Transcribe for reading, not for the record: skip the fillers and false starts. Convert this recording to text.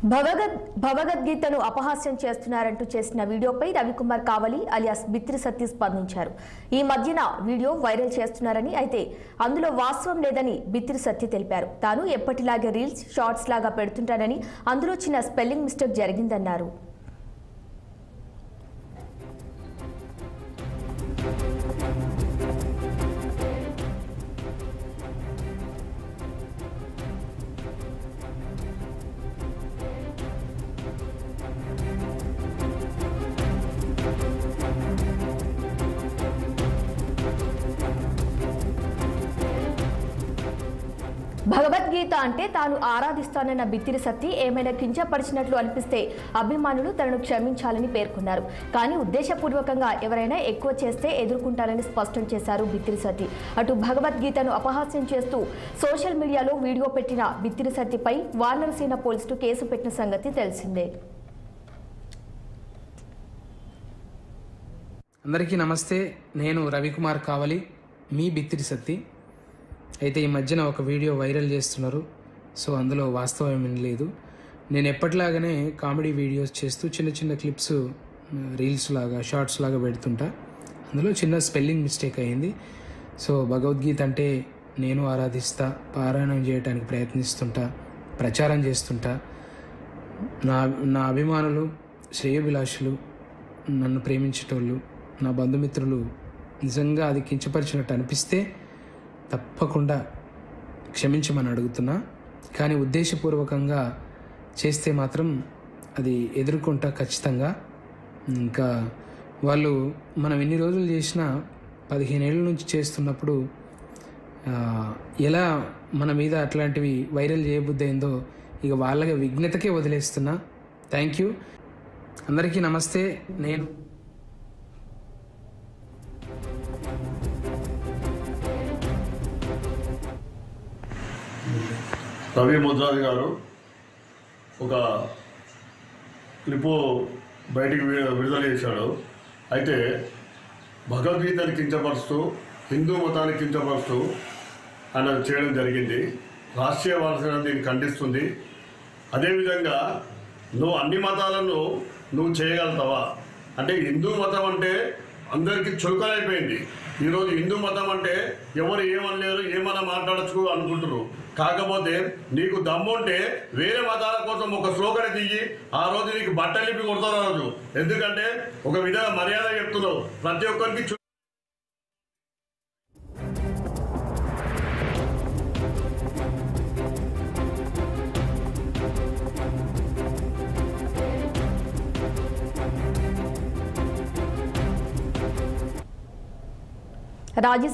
భగవద్గీతను అపహాస్యం చేస్తున్నారంటూ చేసిన వీడియోపై రవికుమార్ కావలి అలియాస్ బిత్రి సతీష్ స్పందించారు. ఈ మధ్యన వీడియో వైరల్ చేస్తున్నారని, అయితే అందులో వాస్తవం లేదని బిత్రి సత్య తెలిపారు. తాను ఎప్పటిలాగే రీల్స్, షార్ట్స్ లాగా పెడుతుంటానని, అందులో చిన్న స్పెల్లింగ్ మిస్టేక్ జరిగిందన్నారు. భగవద్గీత అంటే తాను ఆరాధిస్తానన్న బిత్తిరి సత్తి ఏమైనా కించపరిచినట్లు అనిపిస్తే అభిమానులు తనను క్షమించాలని పేర్కొన్నారు. కానీ ఉద్దేశపూర్వకంగా ఎవరైనా ఎక్కువ చేస్తే ఎదుర్కొంటారని స్పష్టం చేశారు బిత్తిరి సత్తి. అటు భగవద్గీతను అపహాస్యం చేస్తూ సోషల్ మీడియాలో వీడియో పెట్టిన బిత్తిరి సత్తిపై వానరసేన పోలీసులు కేసు పెట్టిన సంగతి తెలిసిందే. అందరికీ నమస్తే. నేను రవికుమార్ కావలి, మీ బిత్తిరి సత్తి. అయితే ఈ మధ్యన ఒక వీడియో వైరల్ చేస్తున్నారు. సో అందులో వాస్తవం ఏమీ లేదు. నేను ఎప్పటిలాగానే కామెడీ వీడియోస్ చేస్తూ చిన్న చిన్న క్లిప్స్, రీల్స్ లాగా, షార్ట్స్ లాగా పెడుతుంటా. అందులో చిన్న స్పెల్లింగ్ మిస్టేక్ అయ్యింది. సో భగవద్గీత అంటే నేను ఆరాధిస్తా, పారాయణం చేయడానికి ప్రయత్నిస్తుంటా, ప్రచారం చేస్తుంటా. నా అభిమానులు, శ్రేయోభిలాషులు, నన్ను ప్రేమించేటోళ్ళు, నా బంధుమిత్రులు నిజంగా అది కించపరిచినట్టు అనిపిస్తే తప్పకుండా క్షమించమని అడుగుతున్నా. కానీ ఉద్దేశపూర్వకంగా చేస్తే మాత్రం అది ఎదుర్కొంటా ఖచ్చితంగా. ఇంకా వాళ్ళు మనం ఎన్ని రోజులు చేసినా 15 ఏళ్ళ నుంచి చేస్తున్నప్పుడు ఎలా మన మీద అట్లాంటివి వైరల్ చేయబుద్ధి అయిందో ఇక వాళ్ళ విఘ్నతకే వదిలేస్తున్నా. Thank you. అందరికీ నమస్తే. నేను రవి ముద్రాజ్ గారు ఒక క్లిప్పు బయటికి విడుదల చేశాడు. అయితే భగవద్గీతని కించపరుస్తూ, హిందూ మతాన్ని కించపరుస్తూ ఆయన చేయడం జరిగింది. రాష్ట్రీయ వారసత్వం దీన్ని ఖండిస్తుంది. అదేవిధంగా నువ్వు అన్ని మతాలను నువ్వు చేయగలుగుతావా అంటే, హిందూ మతం అంటే అందరికీ చులకనైపోయింది. ఈరోజు హిందూ మతం అంటే ఎవరు ఏమనలేరు, ఏమన్నా మాట్లాడచ్చు అనుకుంటున్నారు. కాకపోతే నీకు దమ్ముంటే వేరే మతాల కోసం ఒక శ్లోకని తీయి, ఆ రోజు నీకు బట్టలిపి కొడతారు ఆ రోజు. ఎందుకంటే ఒక విధంగా మర్యాద చెప్తున్నావు ప్రతి ఒక్కరికి. రాజ్యసభ